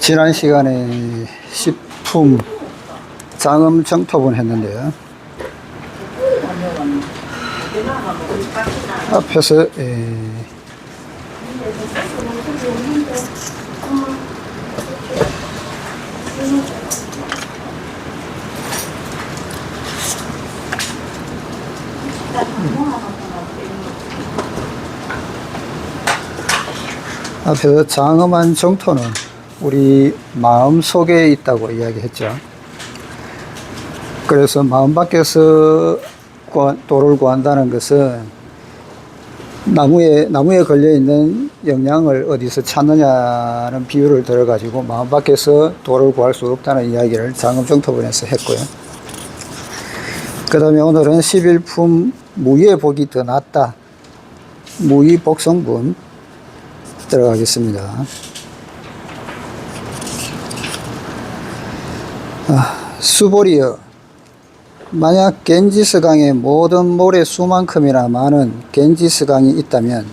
지난 시간에 식품 장음 정토분 했는데요. 앞에서 장엄한 정토는 우리 마음 속에 있다고 이야기했죠. 그래서 마음 밖에서 도를 구한다는 것은 나무에 걸려있는 영양을 어디서 찾느냐는 비유를 들어가지고 마음 밖에서 도를 구할 수 없다는 이야기를 장엄정토분에서 했고요. 그 다음에 오늘은 11품 무의의 복이 더 낫다, 무의 복성분 들어가겠습니다. 수보리여, 만약 겐지스강에 모든 모래 수만큼이나 많은 겐지스강이 있다면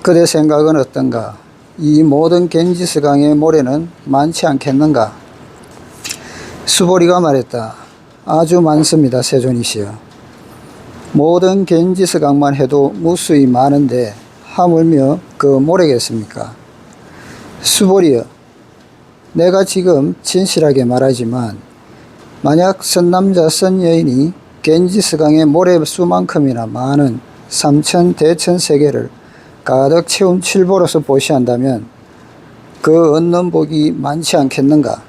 그대 생각은 어떤가? 이 모든 겐지스강의 모래는 많지 않겠는가? 수보리가 말했다. 아주 많습니다, 세존이시여. 모든 겐지스강만 해도 무수히 많은데 하물며 그 모래겠습니까? 수보리여, 내가 지금 진실하게 말하지만 만약 선남자 선여인이 겐지스강의 모래수만큼이나 많은 3천 대천세계를 가득 채운 칠보로서 보시한다면 그 얻는 복이 많지 않겠는가?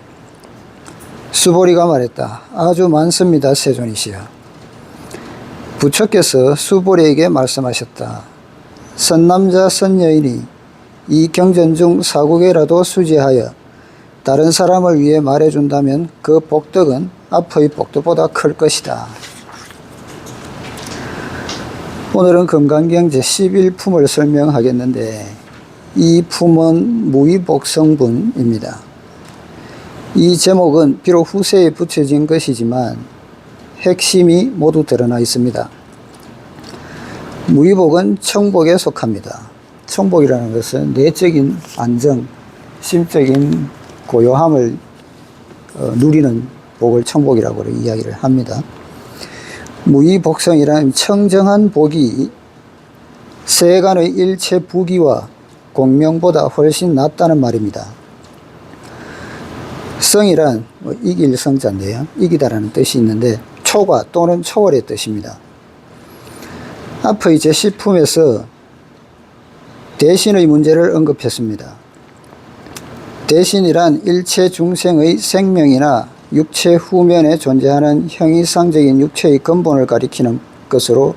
수보리가 말했다. 아주 많습니다, 세존이시여. 부처께서 수보리에게 말씀하셨다. 선남자 선여인이 이 경전 중 사국에라도 수지하여 다른 사람을 위해 말해준다면 그 복덕은 앞의 복덕보다 클 것이다. 오늘은 금강경 제11품을 설명하겠는데 이 품은 무의복성분입니다. 이 제목은 비록 후세에 붙여진 것이지만 핵심이 모두 드러나 있습니다. 무의복은 청복에 속합니다. 청복이라는 것은 내적인 안정, 심적인 고요함을 누리는 복을 청복이라고 이야기를 합니다. 무의복성이란 청정한 복이 세간의 일체 부귀와 공명보다 훨씬 낫다는 말입니다. 성이란 이길 성자인데요. 이기다라는 뜻이 있는데 초과 또는 초월의 뜻입니다. 앞의 제10품에서 대신의 문제를 언급했습니다. 대신이란 일체 중생의 생명이나 육체 후면에 존재하는 형이상적인 육체의 근본을 가리키는 것으로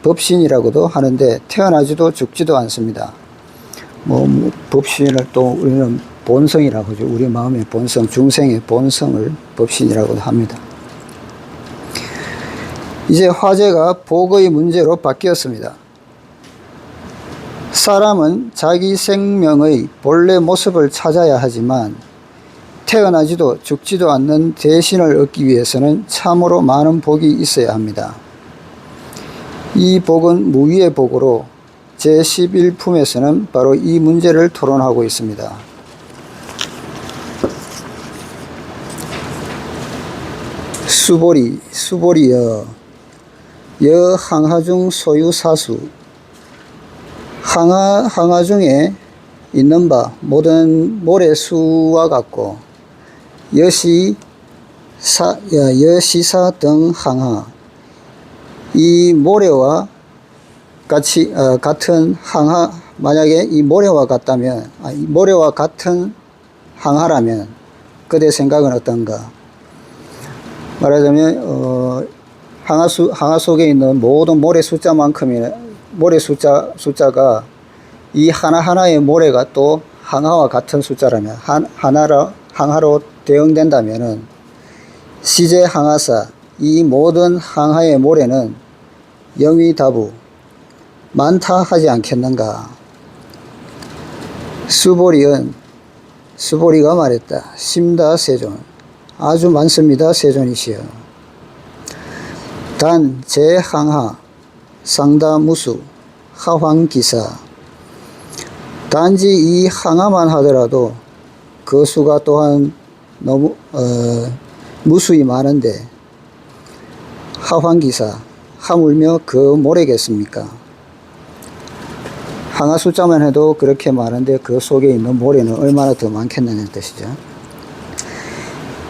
법신이라고도 하는데 태어나지도 죽지도 않습니다. 법신을 또 우리는 본성이라고 하죠. 우리 마음의 본성, 중생의 본성을 법신이라고도 합니다. 이제 화제가 복의 문제로 바뀌었습니다. 사람은 자기 생명의 본래 모습을 찾아야 하지만 태어나지도 죽지도 않는 대신을 얻기 위해서는 참으로 많은 복이 있어야 합니다. 이 복은 무의의 복으로 제11품에서는 바로 이 문제를 토론하고 있습니다. 수보리여, 여 항하중 소유사수, 항하 중에 있는 바 모든 모래수와 같고 여시사 등 항하, 이 모래와 같은 항하, 만약에 이 모래와 같다면, 모래와 같은 항하라면 그대 생각은 어떤가? 말하자면 항하 속에 있는 모든 모래 숫자만큼이나 모래 숫자가 이 하나하나의 모래가 또 항하와 같은 숫자라면 항하로 대응된다면은 시제 항하사, 이 모든 항하의 모래는 영위다부 많다 하지 않겠는가? 수보리가 말했다. 심다 세존, 아주 많습니다, 세존이시여. 단 제항하 상다무수 하황기사, 단지 이 항하만 하더라도 그 수가 또한 너무 무수히 많은데 하환기사 하물며 그 모래겠습니까? 항하 숫자만 해도 그렇게 많은데 그 속에 있는 모래는 얼마나 더 많겠느냐는 뜻이죠.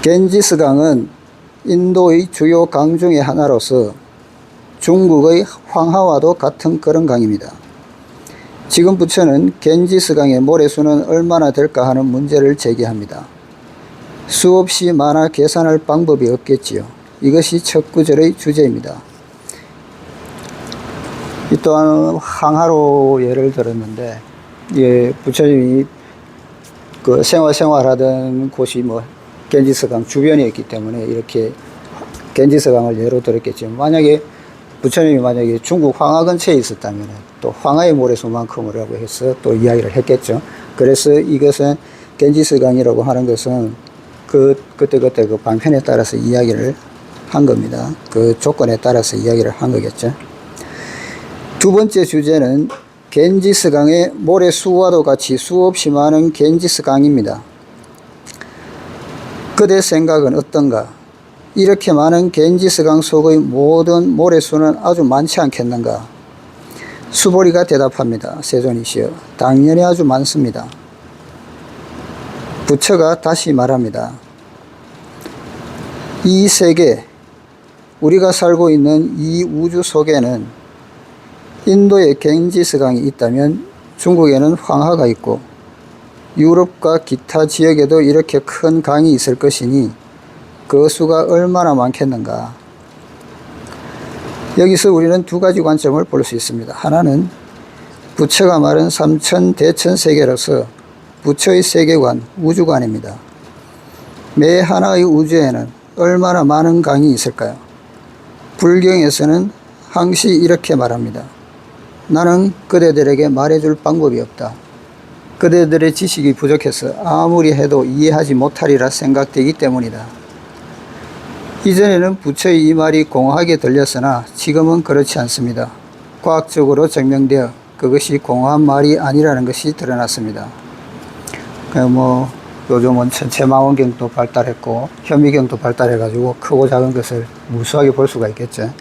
겐지스강은 인도의 주요 강 중의 하나로서 중국의 황하와도 같은 그런 강입니다. 지금 부처는 겐지스강의 모래수는 얼마나 될까 하는 문제를 제기합니다. 수없이 많아 계산할 방법이 없겠지요. 이것이 첫 구절의 주제입니다. 이 또한 항하로 예를 들었는데, 예, 부처님이 그 생활하던 곳이 겐지스강 주변에 있기 때문에 이렇게 겐지스강을 예로 들었겠지만, 부처님이 중국 황하 근처에 있었다면 또 황하의 모래수만큼이라고 해서 또 이야기를 했겠죠. 그래서 이것은 겐지스강이라고 하는 것은 그때 그 방편에 따라서 이야기를 한 겁니다. 그 조건에 따라서 이야기를 한 거겠죠. 두 번째 주제는 겐지스강의 모래수와도 같이 수없이 많은 겐지스강입니다. 그대 생각은 어떤가? 이렇게 많은 겐지스강 속의 모든 모래수는 아주 많지 않겠는가? 수보리가 대답합니다. 세존이시여, 당연히 아주 많습니다. 부처가 다시 말합니다. 이 세계, 우리가 살고 있는 이 우주 속에는 인도에 겐지스강이 있다면 중국에는 황하가 있고 유럽과 기타 지역에도 이렇게 큰 강이 있을 것이니 그 수가 얼마나 많겠는가. 여기서 우리는 두 가지 관점을 볼 수 있습니다. 하나는 부처가 말한 삼천대천세계로서 부처의 세계관, 우주관입니다. 매 하나의 우주에는 얼마나 많은 강이 있을까요? 불경에서는 항시 이렇게 말합니다. 나는 그대들에게 말해줄 방법이 없다. 그대들의 지식이 부족해서 아무리 해도 이해하지 못하리라 생각되기 때문이다. 이전에는 부처의 이 말이 공허하게 들렸으나 지금은 그렇지 않습니다. 과학적으로 증명되어 그것이 공허한 말이 아니라는 것이 드러났습니다. 요즘은 천체망원경도 발달했고 현미경도 발달해가지고 크고 작은 것을 무수하게 볼 수가 있겠죠.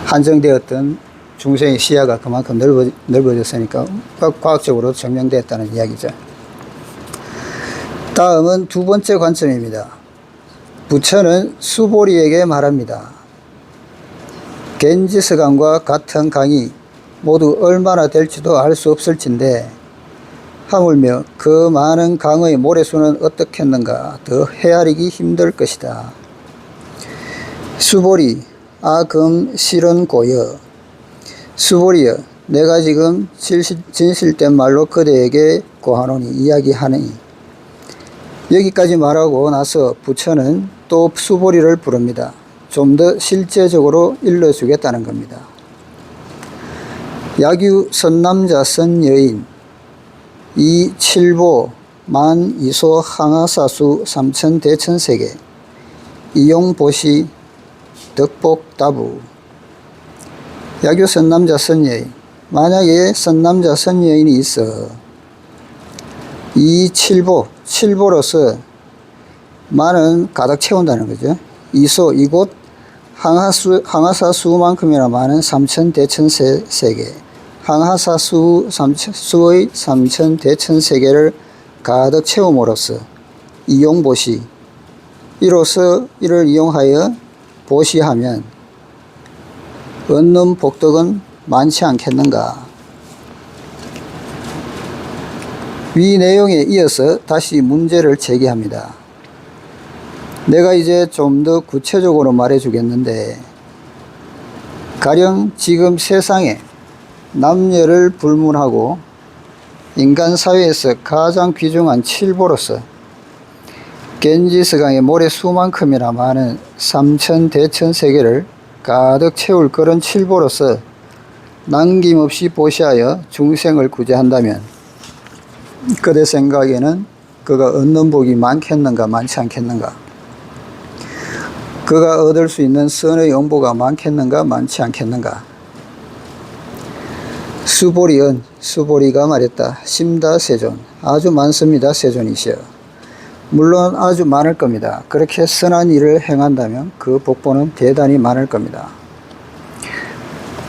한정되었던 중생의 시야가 그만큼 넓어졌으니까 과학적으로 증명되었다는 이야기죠. 다음은 두 번째 관점입니다. 부처는 수보리에게 말합니다. 겐지스강과 같은 강이 모두 얼마나 될지도 알 수 없을진데 하물며 그 많은 강의 모래수는 어떻겠는가 더 헤아리기 힘들 것이다. 수보리 아금 실은 고여. 수보리여, 내가 지금 진실된 말로 그대에게 고하노니 이야기하느니. 여기까지 말하고 나서 부처는 또 수보리를 부릅니다. 좀 더 실제적으로 일러주겠다는 겁니다. 야규 선남자 선여인 이 칠보 만 이소 항하사수 삼천대천세계 이용보시 덕복다부. 야규 선남자 선여인, 만약에 선남자 선여인이 있어 이 칠보로서 만은 가득 채운다는 거죠. 이소, 이곳 항하사수만큼이나 많은 삼천대천세계, 항하사수의 삼천대천세계를 가득 채움으로써 이용보시, 이를 이용하여 보시하면 얻는 복덕은 많지 않겠는가. 위 내용에 이어서 다시 문제를 제기합니다. 내가 이제 좀 더 구체적으로 말해 주겠는데, 가령 지금 세상에 남녀를 불문하고 인간 사회에서 가장 귀중한 칠보로서 겐지스강의 모래수만큼이나 많은 삼천대천세계를 가득 채울 그런 칠보로서 남김없이 보시하여 중생을 구제한다면 그대 생각에는 그가 얻는 복이 많겠는가 많지 않겠는가? 그가 얻을 수 있는 선의 영보가 많겠는가 많지 않겠는가? 수보리은 수보리가 말했다. 심다세존 아주 많습니다. 세존이시여. 물론 아주 많을 겁니다. 그렇게 선한 일을 행한다면 그 복보는 대단히 많을 겁니다.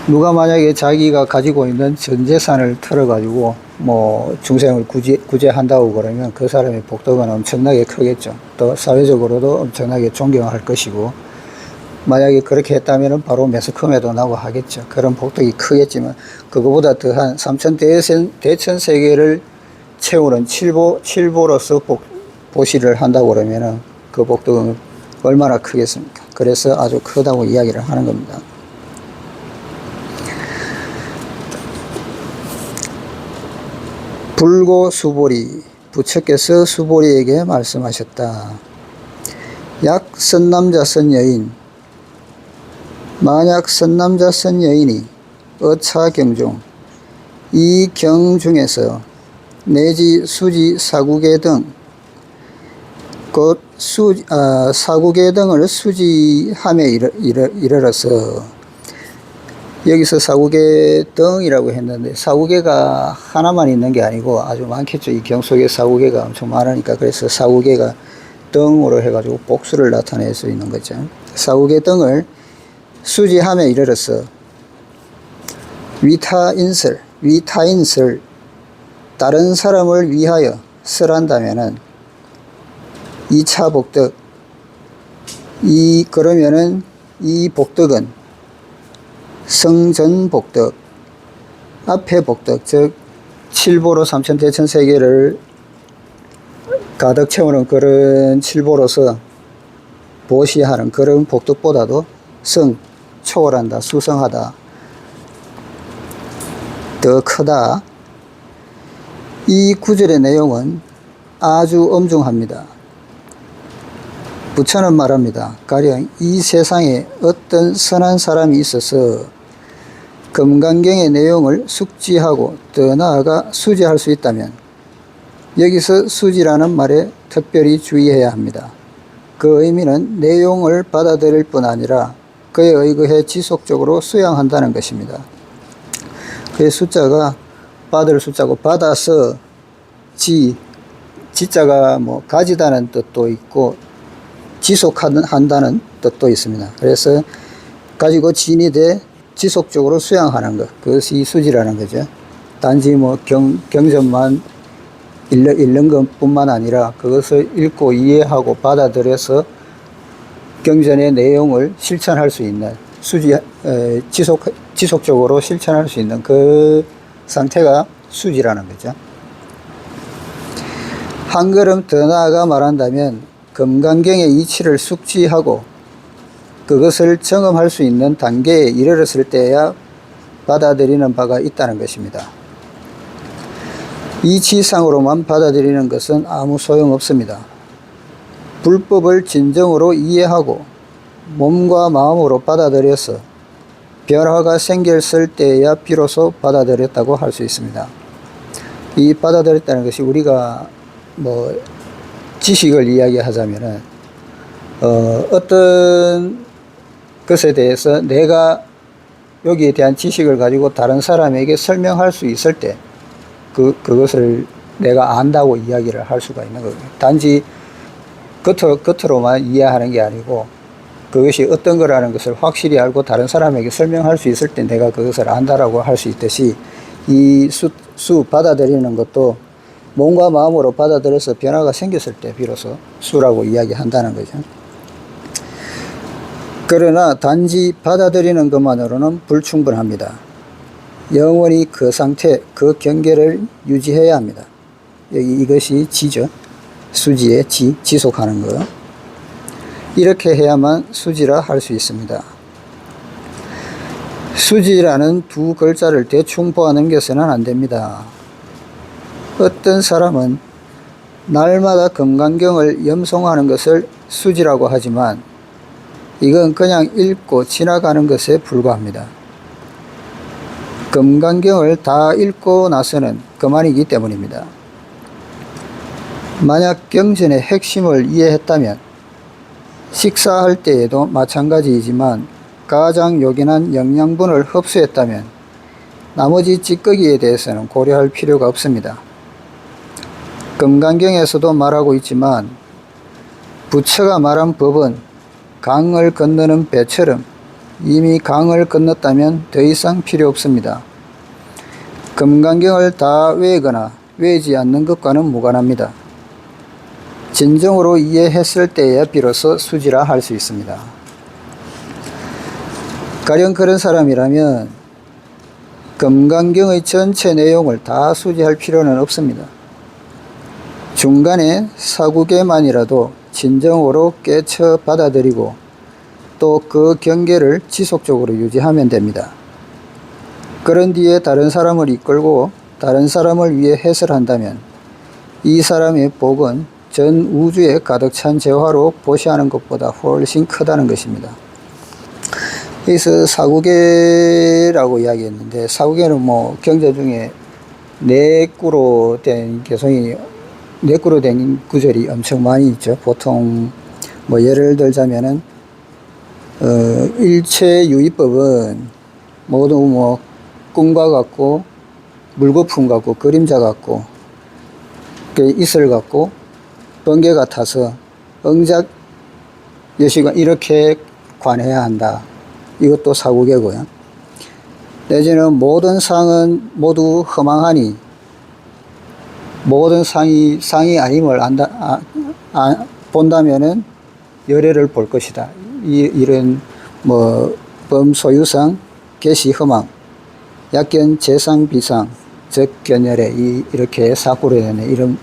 누가 만약에 자기가 가지고 있는 전 재산을 털어가지고 뭐 중생을 구제한다고 그러면 그 사람의 복덕은 엄청나게 크겠죠. 또 사회적으로도 엄청나게 존경할 것이고, 만약에 그렇게 했다면 바로 매스컴에도 나고 하겠죠. 그런 복덕이 크겠지만 그거보다 더한 3천 대천 세계를 채우는 칠보로서 보시를 한다고 그러면 그 복덕은 얼마나 크겠습니까? 그래서 아주 크다고 이야기를 하는 겁니다. 불고 수보리, 부처께서 수보리에게 말씀하셨다. 약 선남자 선여인, 만약 선남자 선여인이 어차경중, 이 경 중에서 내지 수지 사구계 등, 곧 사구계 등을 수지함에 이르러서, 여기서 사구계 등이라고 했는데 사구계가 하나만 있는 게 아니고 아주 많겠죠. 이 경 속에 사구계가 엄청 많으니까, 그래서 사구계가 등으로 해가지고 복수를 나타낼 수 있는 거죠. 사구계 등을 수지함에 이르러서 위타인설 다른 사람을 위하여 설한다면은 2차 복덕, 그러면은 이 복덕은 성전 복덕, 앞에 복덕, 즉 칠보로 삼천대천세계를 가득 채우는 그런 칠보로서 보시하는 그런 복덕보다도 초월한다, 수성하다, 더 크다. 이 구절의 내용은 아주 엄중합니다. 부처는 말합니다. 가령 이 세상에 어떤 선한 사람이 있어서 금강경의 내용을 숙지하고 더 나아가 수지할 수 있다면, 여기서 수지라는 말에 특별히 주의해야 합니다. 그 의미는 내용을 받아들일 뿐 아니라 그에 의거해 지속적으로 수양한다는 것입니다. 그의 숫자가 받을 숫자고, 받아서 지자가 뭐 가지다는 뜻도 있고 지속한다는 뜻도 있습니다. 그래서 가지고 진이 돼 지속적으로 수양하는 것, 그것이 수지라는 거죠. 단지 뭐 경전만 읽는 것뿐만 아니라 그것을 읽고 이해하고 받아들여서 경전의 내용을 실천할 수 있는, 지속적으로 실천할 수 있는 그 상태가 수지라는 거죠. 한 걸음 더 나아가 말한다면 금강경의 이치를 숙지하고 그것을 경험할 수 있는 단계에 이르렀을 때야 받아들이는 바가 있다는 것입니다. 이치상으로만 받아들이는 것은 아무 소용없습니다. 불법을 진정으로 이해하고 몸과 마음으로 받아들여서 변화가 생겼을 때야 비로소 받아들였다고 할 수 있습니다. 이 받아들였다는 것이 우리가 뭐 지식을 이야기하자면은 어떤 것에 대해서 내가 여기에 대한 지식을 가지고 다른 사람에게 설명할 수 있을 때 그것을 내가 안다고 이야기를 할 수가 있는 거예요. 단지 겉으로만 이해하는 게 아니고 그것이 어떤 거라는 것을 확실히 알고 다른 사람에게 설명할 수 있을 때 내가 그것을 안다라고 할 수 있듯이, 이 수 받아들이는 것도 몸과 마음으로 받아들여서 변화가 생겼을 때 비로소 수라고 이야기한다는 거죠. 그러나 단지 받아들이는 것만으로는 불충분합니다. 영원히 그 상태, 그 경계를 유지해야 합니다. 여기 이것이 지죠. 수지의 지속하는 거. 이렇게 해야만 수지라 할 수 있습니다. 수지라는 두 글자를 대충 보아 넘겨서는 안 됩니다. 어떤 사람은 날마다 금강경을 염송하는 것을 수지라고 하지만 이건 그냥 읽고 지나가는 것에 불과합니다. 금강경을 다 읽고 나서는 그만이기 때문입니다. 만약 경전의 핵심을 이해했다면 식사할 때에도 마찬가지이지만 가장 요긴한 영양분을 흡수했다면 나머지 찌꺼기에 대해서는 고려할 필요가 없습니다. 금강경에서도 말하고 있지만 부처가 말한 법은 강을 건너는 배처럼 이미 강을 건넜다면 더 이상 필요 없습니다. 금강경을 다 외거나 외지 않는 것과는 무관합니다. 진정으로 이해했을 때에야 비로소 수지라 할 수 있습니다. 가령 그런 사람이라면 금강경의 전체 내용을 다 수지할 필요는 없습니다. 중간에 사구계만이라도 진정으로 깨쳐 받아들이고 또 그 경계를 지속적으로 유지하면 됩니다. 그런 뒤에 다른 사람을 이끌고 다른 사람을 위해 해설한다면 이 사람의 복은 전 우주에 가득 찬 재화로 보시하는 것보다 훨씬 크다는 것입니다. 여기서 사구계라고 이야기했는데, 사구계는 경제 중에 내구로 된 내구로 된 구절이 엄청 많이 있죠. 보통 예를 들자면은 일체유의법은 모두 꿈과 같고 물거품 같고 그림자 같고 이슬 같고 번개 같아서 응작 여시관 이렇게 관해야 한다. 이것도 사구계고요. 내지는 모든 상은 모두 허망하니 모든 상이 아님을 본다면은 열애를 볼 것이다. 이런 범소유상, 개시허망, 약견 재상 비상, 즉 견열애 이렇게 사구로 되는 이런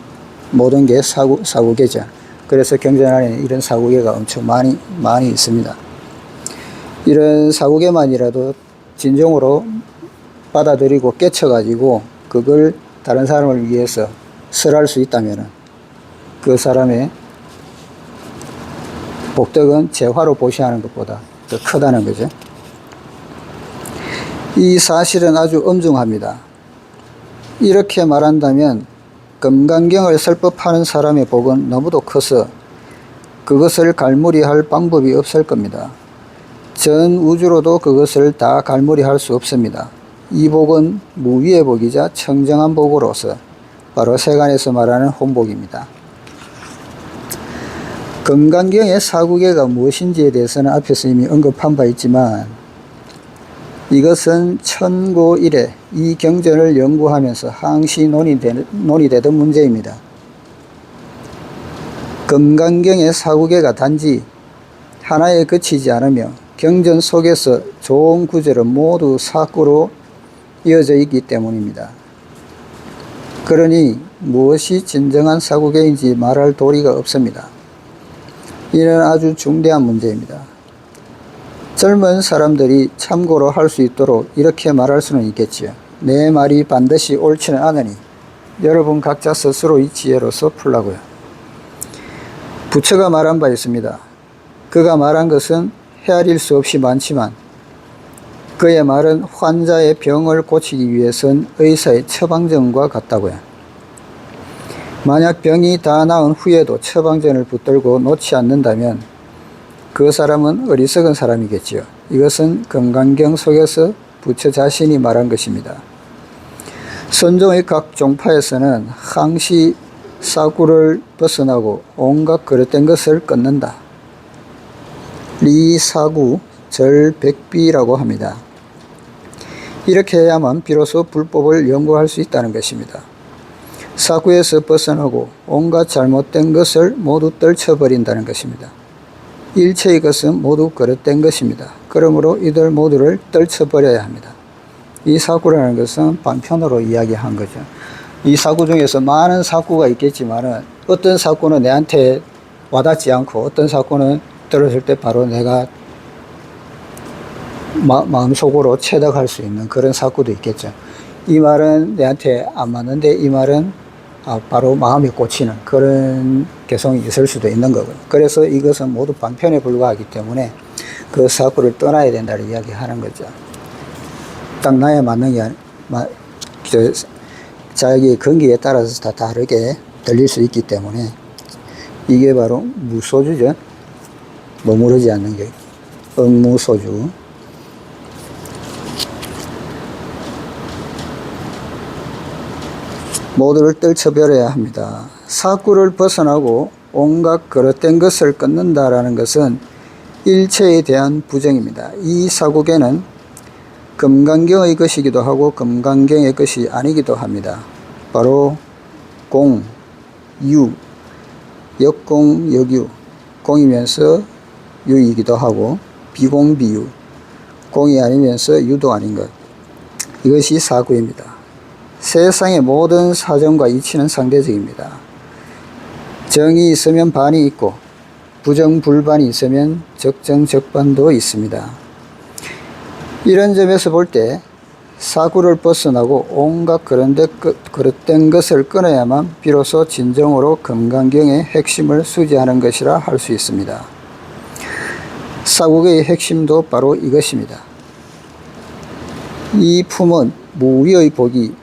모든 게 사구계죠. 그래서 경전 안에는 이런 사구계가 엄청 많이 있습니다. 이런 사구계만이라도 진정으로 받아들이고 깨쳐가지고 그걸 다른 사람을 위해서 설할 수 있다면 그 사람의 복덕은 재화로 보시하는 것보다 더 크다는 거죠. 이 사실은 아주 엄중합니다. 이렇게 말한다면 금강경을 설법하는 사람의 복은 너무도 커서 그것을 갈무리할 방법이 없을 겁니다. 전 우주로도 그것을 다 갈무리할 수 없습니다. 이 복은 무위의 복이자 청정한 복으로서 바로 세간에서 말하는 혼복입니다. 금강경의 사구계가 무엇인지에 대해서는 앞에서 이미 언급한 바 있지만 이것은 천고 이래 이 경전을 연구하면서 항시 논의되던 문제입니다. 금강경의 사구계가 단지 하나에 그치지 않으며 경전 속에서 좋은 구절은 모두 사구로 이어져 있기 때문입니다. 그러니 무엇이 진정한 사구계인지 말할 도리가 없습니다. 이는 아주 중대한 문제입니다. 젊은 사람들이 참고로 할 수 있도록 이렇게 말할 수는 있겠지요. 내 말이 반드시 옳지는 않으니 여러분 각자 스스로 이 지혜로서 풀라고요. 부처가 말한 바 있습니다. 그가 말한 것은 헤아릴 수 없이 많지만 그의 말은 환자의 병을 고치기 위해선 의사의 처방전과 같다고요. 만약 병이 다 나은 후에도 처방전을 붙들고 놓지 않는다면 그 사람은 어리석은 사람이겠지요. 이것은 금강경 속에서 부처 자신이 말한 것입니다. 선종의 각 종파에서는 항시 사구를 벗어나고 온갖 그릇된 것을 끊는다. 리사구 절백비라고 합니다. 이렇게 해야만 비로소 불법을 연구할 수 있다는 것입니다. 사구에서 벗어나고 온갖 잘못된 것을 모두 떨쳐버린다는 것입니다. 일체의 것은 모두 그릇된 것입니다. 그러므로 이들 모두를 떨쳐버려야 합니다. 이 사구라는 것은 반편으로 이야기한 거죠. 이 사구 중에서 많은 사구가 있겠지만 어떤 사구는 내한테 와닿지 않고 어떤 사구는 들었을 때 바로 내가 마음속으로 체득할 수 있는 그런 사구도 있겠죠. 이 말은 내한테 안 맞는데 이 말은 바로 마음에 꽂히는 그런 개성이 있을 수도 있는 거고요. 그래서 이것은 모두 반편에 불과하기 때문에 그 사구를 떠나야 된다는 이야기하는 거죠. 딱 나에 맞는 게 자기의 건기에 따라서 다 다르게 들릴 수 있기 때문에 이게 바로 무소주죠. 머무르지 않는 게 응무소주. 모두를 떨쳐버려야 합니다. 사구를 벗어나고 온갖 그릇된 것을 끊는다라는 것은 일체에 대한 부정입니다. 이 사국에는 금강경의 것이기도 하고 금강경의 것이 아니기도 합니다. 바로 공, 유, 역공, 역유, 공이면서 유이기도 하고 비공, 비유, 공이 아니면서 유도 아닌 것, 이것이 사구입니다. 세상의 모든 사정과 이치는 상대적입니다. 정이 있으면 반이 있고 부정불반이 있으면 적정적반도 있습니다. 이런 점에서 볼 때 사구를 벗어나고 온갖 그릇된 것을 끊어야만 비로소 진정으로 금강경의 핵심을 수지하는 것이라 할 수 있습니다. 사국의 핵심도 바로 이것입니다. 이 품은 무위의 복이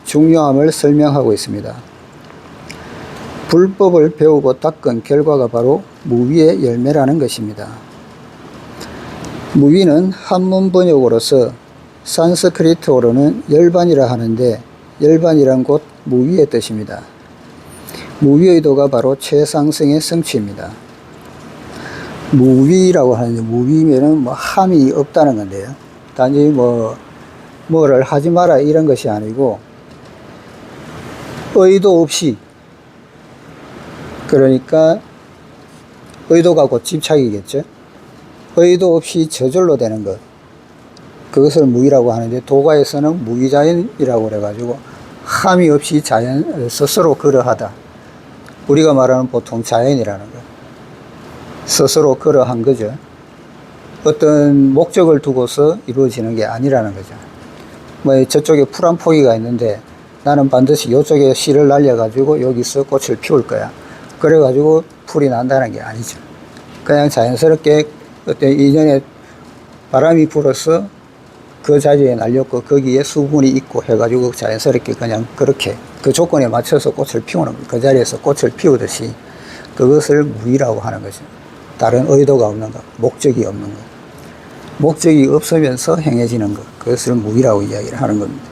중요함을 설명하고 있습니다. 불법을 배우고 닦은 결과가 바로 무위의 열매라는 것입니다. 무위는 한문 번역으로서 산스크리트어로는 열반이라 하는데 열반이란 곧 무위의 뜻입니다. 무위의 도가 바로 최상승의 성취입니다. 무위라고 하는데 무위면은 함이 없다는 건데요. 단지 뭐를 하지 마라 이런 것이 아니고 의도 없이, 그러니까 의도가 곧 집착이겠죠. 의도 없이 저절로 되는 것, 그것을 무위라고 하는데 도가에서는 무위자연이라고 그래가지고 함이 없이 자연 스스로 그러하다. 우리가 말하는 보통 자연이라는 것, 스스로 그러한 거죠. 어떤 목적을 두고서 이루어지는 게 아니라는 거죠. 저쪽에 풀 한 포기가 있는데 나는 반드시 이쪽에 씨를 날려가지고 여기서 꽃을 피울 거야. 그래가지고 풀이 난다는 게 아니죠. 그냥 자연스럽게 어떤 이전에 바람이 불어서 그 자리에 날렸고 거기에 수분이 있고 해가지고 자연스럽게 그냥 그렇게 그 조건에 맞춰서 꽃을 피우는 거예요. 그 자리에서 꽃을 피우듯이 그것을 무위라고 하는 거죠. 다른 의도가 없는 것, 목적이 없는 것. 목적이 없으면서 행해지는 것, 그것을 무위라고 이야기를 하는 겁니다.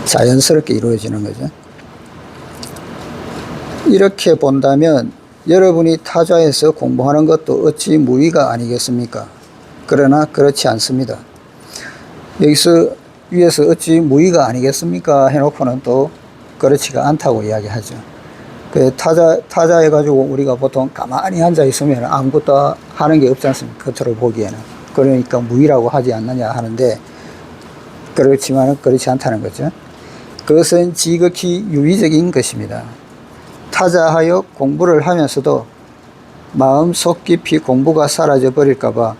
자연스럽게 이루어지는 거죠. 이렇게 본다면 여러분이 타자에서 공부하는 것도 어찌 무위가 아니겠습니까? 그러나 그렇지 않습니다. 여기서 위에서 어찌 무위가 아니겠습니까? 해놓고는 또 그렇지가 않다고 이야기하죠. 타자 해가지고 우리가 보통 가만히 앉아 있으면 아무것도 하는 게 없지 않습니까? 겉으로 보기에는. 그러니까 무위라고 하지 않느냐 하는데, 그렇지만 그렇지 않다는 거죠. 그것은 지극히 유의적인 것입니다. 타자하여 공부를 하면서도 마음 속 깊이 공부가 사라져 버릴까봐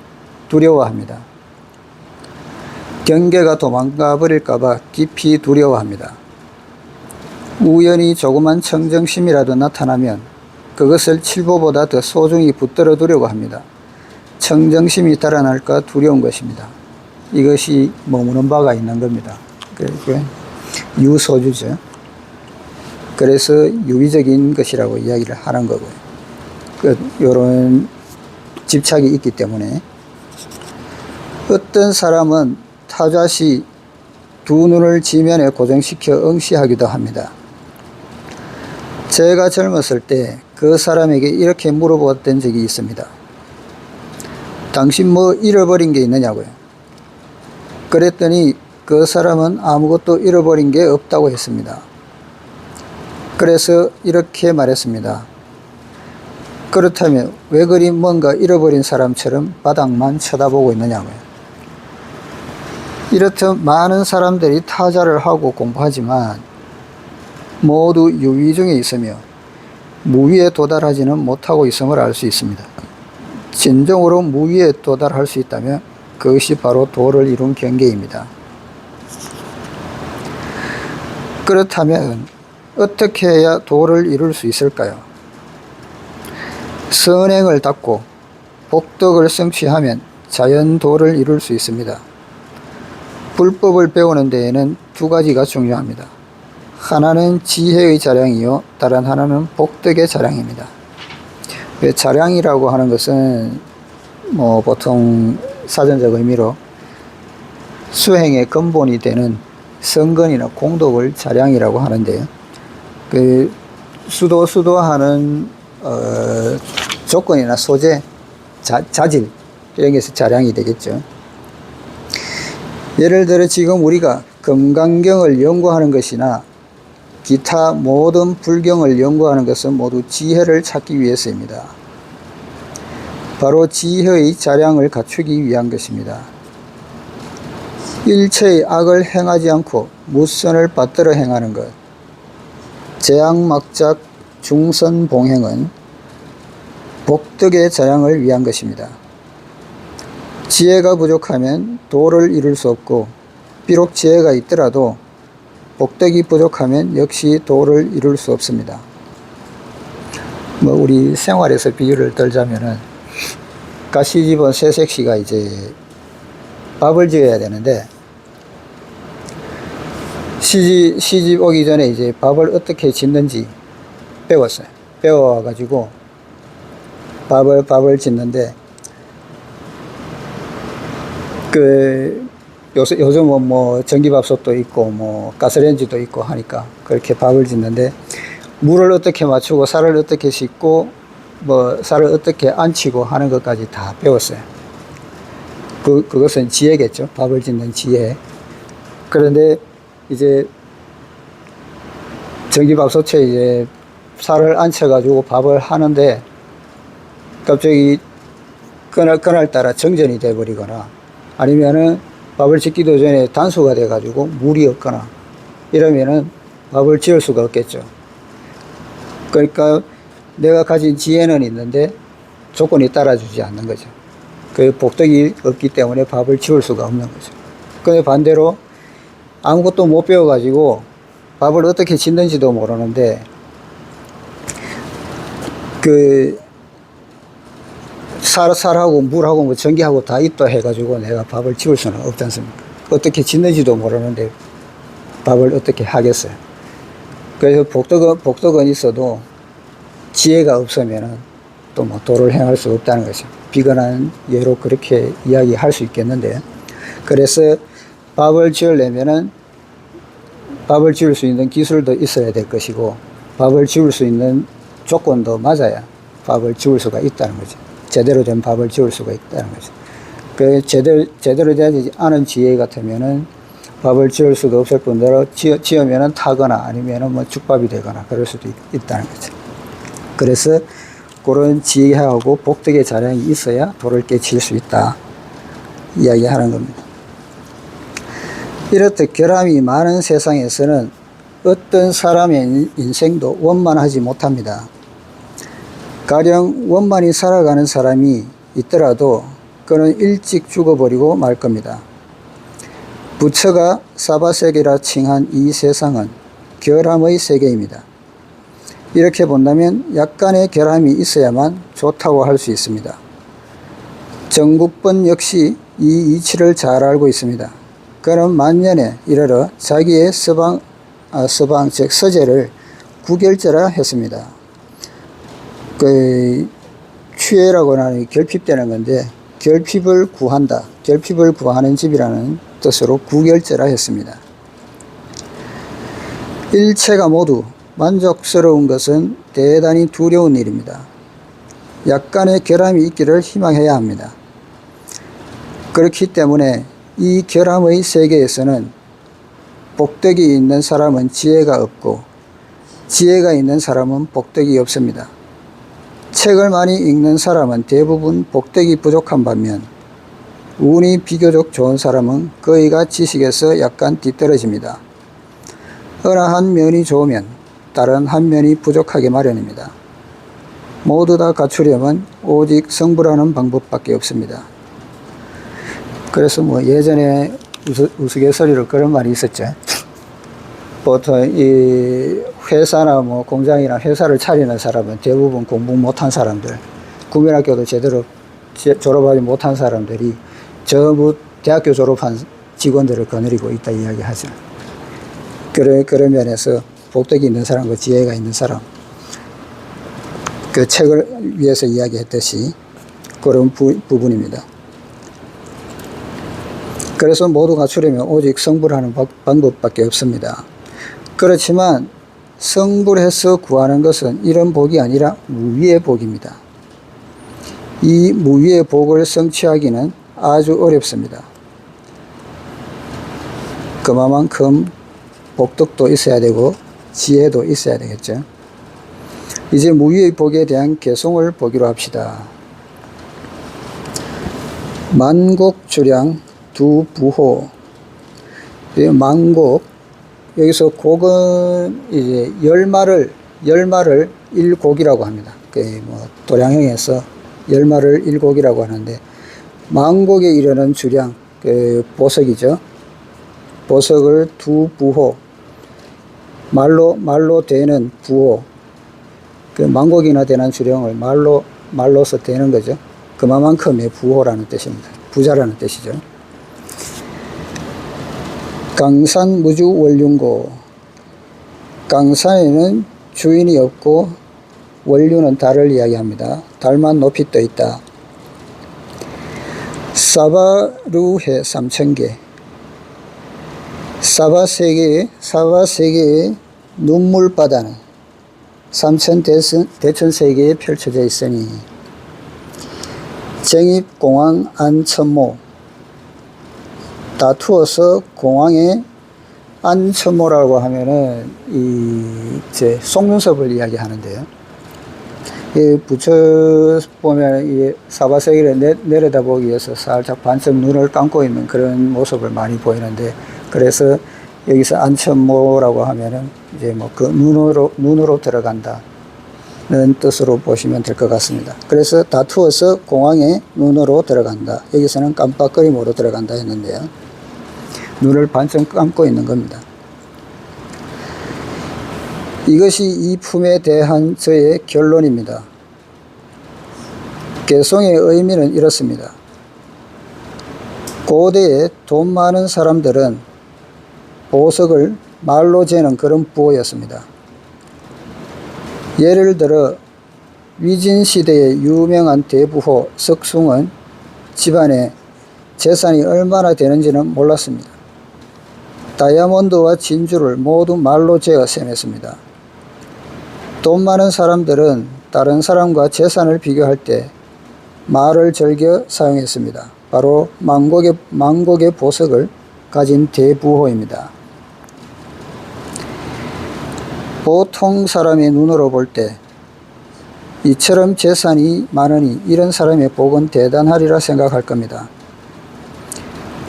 두려워합니다. 경계가 도망가 버릴까봐 깊이 두려워합니다. 우연히 조그만 청정심이라도 나타나면 그것을 칠보보다 더 소중히 붙들어 두려고 합니다. 청정심이 달아날까 두려운 것입니다. 이것이 머무는 바가 있는 겁니다. 유소주죠. 그래서 유의적인 것이라고 이야기를 하는 거고요. 요런 집착이 있기 때문에 어떤 사람은 타자시 두 눈을 지면에 고정시켜 응시하기도 합니다. 제가 젊었을 때 그 사람에게 이렇게 물어봤던 적이 있습니다. 당신 뭐 잃어버린 게 있느냐고요. 그랬더니 그 사람은 아무것도 잃어버린 게 없다고 했습니다. 그래서 이렇게 말했습니다. 그렇다면 왜 그리 뭔가 잃어버린 사람처럼 바닥만 쳐다보고 있느냐고요. 이렇듯 많은 사람들이 타자를 하고 공부하지만 모두 유의 중에 있으며 무위에 도달하지는 못하고 있음을 알 수 있습니다. 진정으로 무위에 도달할 수 있다면 그것이 바로 도를 이룬 경계입니다. 그렇다면 어떻게 해야 도를 이룰 수 있을까요? 선행을 닦고 복덕을 성취하면 자연 도를 이룰 수 있습니다. 불법을 배우는 데에는 두 가지가 중요합니다. 하나는 지혜의 자량이요, 다른 하나는 복덕의 자량입니다. 자량이라고 하는 것은 보통 사전적 의미로 수행의 근본이 되는 성근이나 공덕을 자량이라고 하는데요. 그 수도하는 조건이나 소재, 자질 이런 것이 자량이 되겠죠. 예를 들어 지금 우리가 금강경을 연구하는 것이나 기타 모든 불경을 연구하는 것은 모두 지혜를 찾기 위해서입니다. 바로 지혜의 자량을 갖추기 위한 것입니다. 일체의 악을 행하지 않고 무선을 받들어 행하는 것, 재앙막작 중선봉행은 복덕의 자량을 위한 것입니다. 지혜가 부족하면 도를 이룰 수 없고, 비록 지혜가 있더라도 복덕이 부족하면 역시 도를 이룰 수 없습니다. 우리 생활에서 비유를 들자면은, 가시집은 새색시가 이제 밥을 지어야 되는데, 시집 오기 전에 이제 밥을 어떻게 짓는지 배웠어요. 배워가지고 밥을 짓는데, 요즘은 뭐 전기밥솥도 있고 가스레인지도 있고 하니까 그렇게 밥을 짓는데, 물을 어떻게 맞추고 쌀을 어떻게 씻고 쌀을 어떻게 안치고 하는 것까지 다 배웠어요. 그것은 지혜겠죠. 밥을 짓는 지혜. 그런데 이제 전기밥솥에 이제 쌀을 안쳐가지고 밥을 하는데, 갑자기 그날따라 정전이 돼버리거나, 아니면은 밥을 짓기도 전에 단수가 돼가지고 물이 없거나 이러면은 밥을 지을 수가 없겠죠. 그러니까 내가 가진 지혜는 있는데 조건이 따라주지 않는 거죠. 그 복덕이 없기 때문에 밥을 지을 수가 없는 거죠. 근데 반대로 아무것도 못 배워가지고 밥을 어떻게 짓는지도 모르는데, 쌀하고 물하고 전기하고 다 있다 해가지고 내가 밥을 지을 수는 없지 않습니까? 어떻게 짓는지도 모르는데 밥을 어떻게 하겠어요? 그래서 복덕은 있어도 지혜가 없으면은 또 도를 행할 수 없다는 것이죠. 비근한 예로 그렇게 이야기할 수 있겠는데, 그래서 밥을 지으려면은 밥을 지을 수 있는 기술도 있어야 될 것이고, 밥을 지을 수 있는 조건도 맞아야 밥을 지을 수가 있다는 거죠. 제대로 된 밥을 지을 수가 있다는 거죠. 그 제대로 되지 않은 지혜 같으면은 밥을 지을 수도 없을 뿐더러 지으면은 타거나 아니면은 죽밥이 되거나 그럴 수도 있다는 거죠. 그래서 그런 지혜하고 복덕의 자량이 있어야 도를 깨칠 수 있다 이야기하는 겁니다. 이렇듯 결함이 많은 세상에서는 어떤 사람의 인생도 원만하지 못합니다. 가령 원만히 살아가는 사람이 있더라도 그는 일찍 죽어버리고 말 겁니다. 부처가 사바세계라 칭한 이 세상은 결함의 세계입니다. 이렇게 본다면 약간의 결함이 있어야만 좋다고 할 수 있습니다. 정국본 역시 이 이치를 잘 알고 있습니다. 그는 만년에 이르러 자기의 서방 즉 서재를 구결제라 했습니다. 취해라고 하는 결핍되는 건데, 결핍을 구한다, 결핍을 구하는 집이라는 뜻으로 구결제라 했습니다. 일체가 모두 만족스러운 것은 대단히 두려운 일입니다. 약간의 결함이 있기를 희망해야 합니다. 그렇기 때문에 이 결함의 세계에서는 복덕이 있는 사람은 지혜가 없고, 지혜가 있는 사람은 복덕이 없습니다. 책을 많이 읽는 사람은 대부분 복덕이 부족한 반면, 운이 비교적 좋은 사람은 거의가 지식에서 약간 뒤떨어집니다. 어느 한 면이 좋으면 다른 한 면이 부족하게 마련입니다. 모두 다 갖추려면 오직 성불하는 방법밖에 없습니다. 그래서 예전에 우스갯소리로 그런 말이 있었죠. 보통 이 회사나 공장이나 회사를 차리는 사람은 대부분 공부 못한 사람들, 국민학교도 제대로 졸업하지 못한 사람들이 전부 대학교 졸업한 직원들을 거느리고 있다 이야기하죠. 그런 면에서 복덕이 있는 사람과 지혜가 있는 사람, 그 책을 위해서 이야기했듯이 그런 부분입니다. 그래서 모두 갖추려면 오직 성불하는 방법밖에 없습니다. 그렇지만 성불해서 구하는 것은 이런 복이 아니라 무위의 복입니다. 이 무위의 복을 성취하기는 아주 어렵습니다. 그만큼 복덕도 있어야 되고 지혜도 있어야 되겠죠. 이제 무위의 복에 대한 개송을 보기로 합시다. 만곡주량 두부호. 만곡, 여기서 곡은 이제 열마를 일곡이라고 합니다. 도량형에서 열마를 일곡이라고 하는데, 만곡에 이르는 주량, 보석이죠. 보석을 두부호, 말로 되는 부호, 만곡이나 되는 주량을 말로서 되는 거죠. 그만큼의 부호라는 뜻입니다. 부자라는 뜻이죠. 강산 무주 원륜고. 강산에는 주인이 없고 원륜은 달을 이야기합니다. 달만 높이 떠 있다. 사바루해 3000개. 사바 세계의 눈물바다는 3000 대천 세계에 펼쳐져 있으니 정입공황 안천모. 다투어서 공황의 안천모라고 하면은 속눈썹을 이야기하는데요. 붙여 보면 이 사바세계를 내려다보기 위해서 살짝 반쯤 눈을 감고 있는 그런 모습을 많이 보이는데, 그래서 여기서 안천모라고 하면은 이제 그 눈으로 들어간다는 뜻으로 보시면 될 것 같습니다. 그래서 다투어서 공황의 눈으로 들어간다. 여기서는 깜빡거림으로 들어간다 했는데요. 눈을 반쯤 감고 있는 겁니다. 이것이 이 품에 대한 저의 결론입니다. 개송의 의미는 이렇습니다. 고대에 돈 많은 사람들은 보석을 말로 재는 그런 부호였습니다. 예를 들어 위진시대의 유명한 대부호 석숭은 집안에 재산이 얼마나 되는지는 몰랐습니다. 다이아몬드와 진주를 모두 말로 재어 셈했습니다. 돈 많은 사람들은 다른 사람과 재산을 비교할 때 말을 즐겨 사용했습니다. 바로 만곡의 보석을 가진 대부호입니다. 보통 사람의 눈으로 볼 때 이처럼 재산이 많으니 이런 사람의 복은 대단하리라 생각할 겁니다.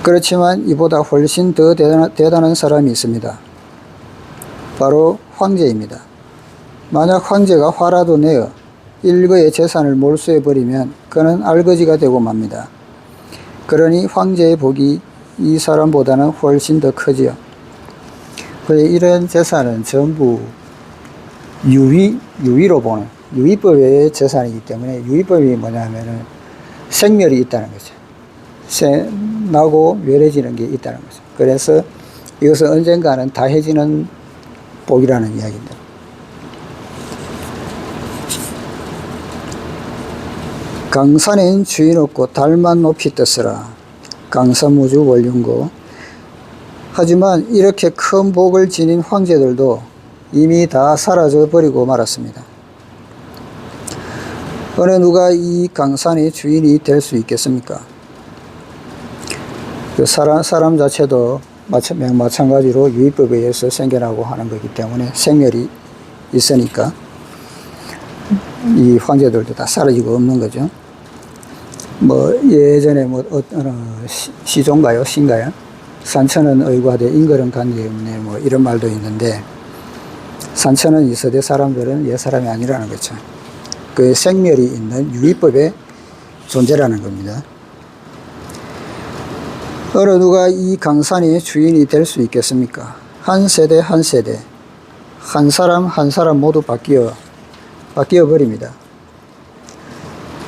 그렇지만 이보다 훨씬 더 대단한 사람이 있습니다. 바로 황제입니다. 만약 황제가 화라도 내어 일거의 재산을 몰수해버리면 그는 알거지가 되고 맙니다. 그러니 황제의 복이 이 사람보다는 훨씬 더 크지요. 이런 재산은 전부 유의로 보는, 유의법의 재산이기 때문에, 유의법이 뭐냐면은 생멸이 있다는 거죠. 나고 멸해지는 게 있다는 거죠. 그래서 이것은 언젠가는 다해지는 복이라는 이야기입니다. 강산엔 주인 없고 달만 높이 떴으라. 강산무주 원륜고. 하지만 이렇게 큰 복을 지닌 황제들도 이미 다 사라져 버리고 말았습니다. 어느 누가 이 강산의 주인이 될 수 있겠습니까? 사람 자체도 마찬가지로 유의법에 의해서 생겨나고 하는 거기 때문에 생멸이 있으니까 이 황제들도 다 사라지고 없는 거죠. 예전에 시종가요? 신가요? 산천은 의과대 인거는 관계없네 이런 말도 있는데, 산천은 이서대 사람들은 옛 사람이 아니라는 거죠. 그 생멸이 있는 유의법의 존재라는 겁니다. 어느 누가 이 강산의 주인이 될 수 있겠습니까? 한 세대 한 세대, 한 사람 모두 바뀌어 버립니다.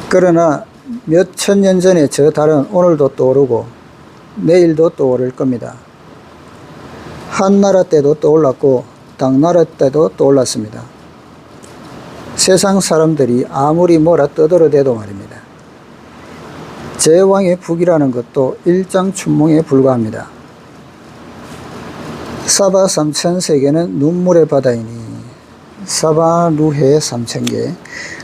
그러나 몇 천년 전에 저 달은 오늘도 떠오르고 내일도 떠오를 겁니다. 한나라 때도 떠올랐고 당나라 때도 떠올랐습니다. 세상 사람들이 아무리 뭐라 떠들어대도 말입니다. 제왕의 북이라는 것도 일장춘몽에 불과합니다. 사바 삼천세계는 눈물의 바다이니 사바누해 삼천계.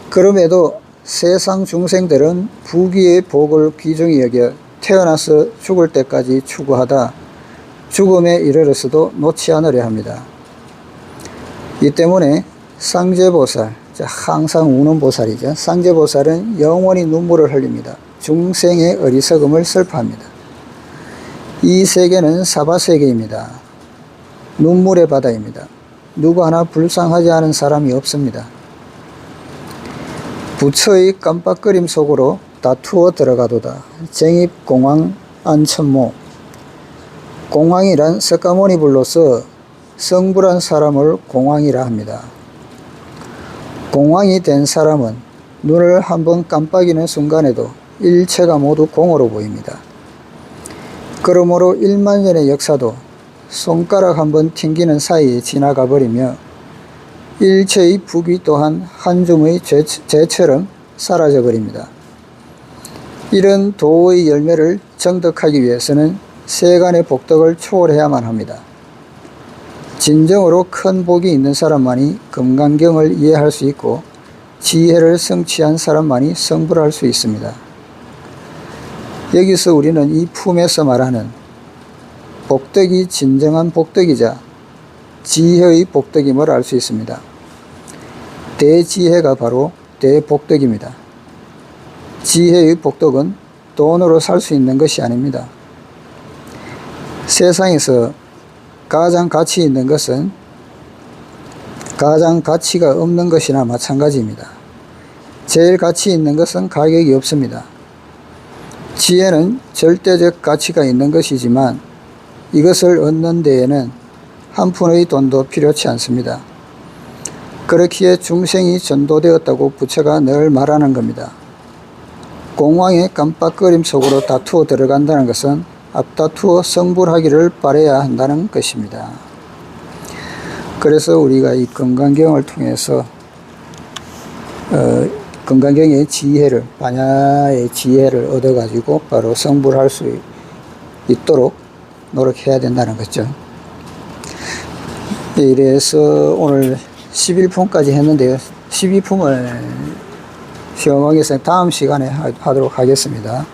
그럼에도 세상 중생들은 부귀의 복을 귀중히 여겨 태어나서 죽을 때까지 추구하다 죽음에 이르러서도 놓지 않으려 합니다. 이 때문에 상제보살, 항상 우는 보살이죠. 상제보살은 영원히 눈물을 흘립니다. 중생의 어리석음을 슬퍼합니다. 이 세계는 사바세계입니다. 눈물의 바다입니다. 누구 하나 불쌍하지 않은 사람이 없습니다. 부처의 깜빡거림 속으로 다투어 들어가도다. 쟁입공황 안천모. 공황이란 석가모니 불로서 성불한 사람을 공황이라 합니다. 공황이 된 사람은 눈을 한번 깜빡이는 순간에도 일체가 모두 공으로 보입니다. 그러므로 1만년의 역사도 손가락 한번 튕기는 사이에 지나가 버리며 일체의 부귀 또한 한 줌의 재처럼 사라져 버립니다. 이런 도의 열매를 정득하기 위해서는 세간의 복덕을 초월해야만 합니다. 진정으로 큰 복이 있는 사람만이 금강경을 이해할 수 있고 지혜를 성취한 사람만이 성불할 수 있습니다. 여기서 우리는 이 품에서 말하는 복덕이 진정한 복덕이자 지혜의 복덕임을 알 수 있습니다. 대지혜가 바로 대복덕입니다. 지혜의 복덕은 돈으로 살 수 있는 것이 아닙니다. 세상에서 가장 가치 있는 것은 가장 가치가 없는 것이나 마찬가지입니다. 제일 가치 있는 것은 가격이 없습니다. 지혜는 절대적 가치가 있는 것이지만 이것을 얻는 데에는 한 푼의 돈도 필요치 않습니다. 그렇기에 중생이 전도되었다고 부처가 늘 말하는 겁니다. 공황의 깜빡거림 속으로 다투어 들어간다는 것은 앞다투어 성불하기를 바라야 한다는 것입니다. 그래서 우리가 이 금강경을 통해서 금강경의 지혜를, 반야의 지혜를 얻어가지고 바로 성불할 수 있도록 노력해야 된다는 거죠. 이래서 오늘 11품까지 했는데요. 12품을 시험하기 위해서 다음 시간에 하도록 하겠습니다.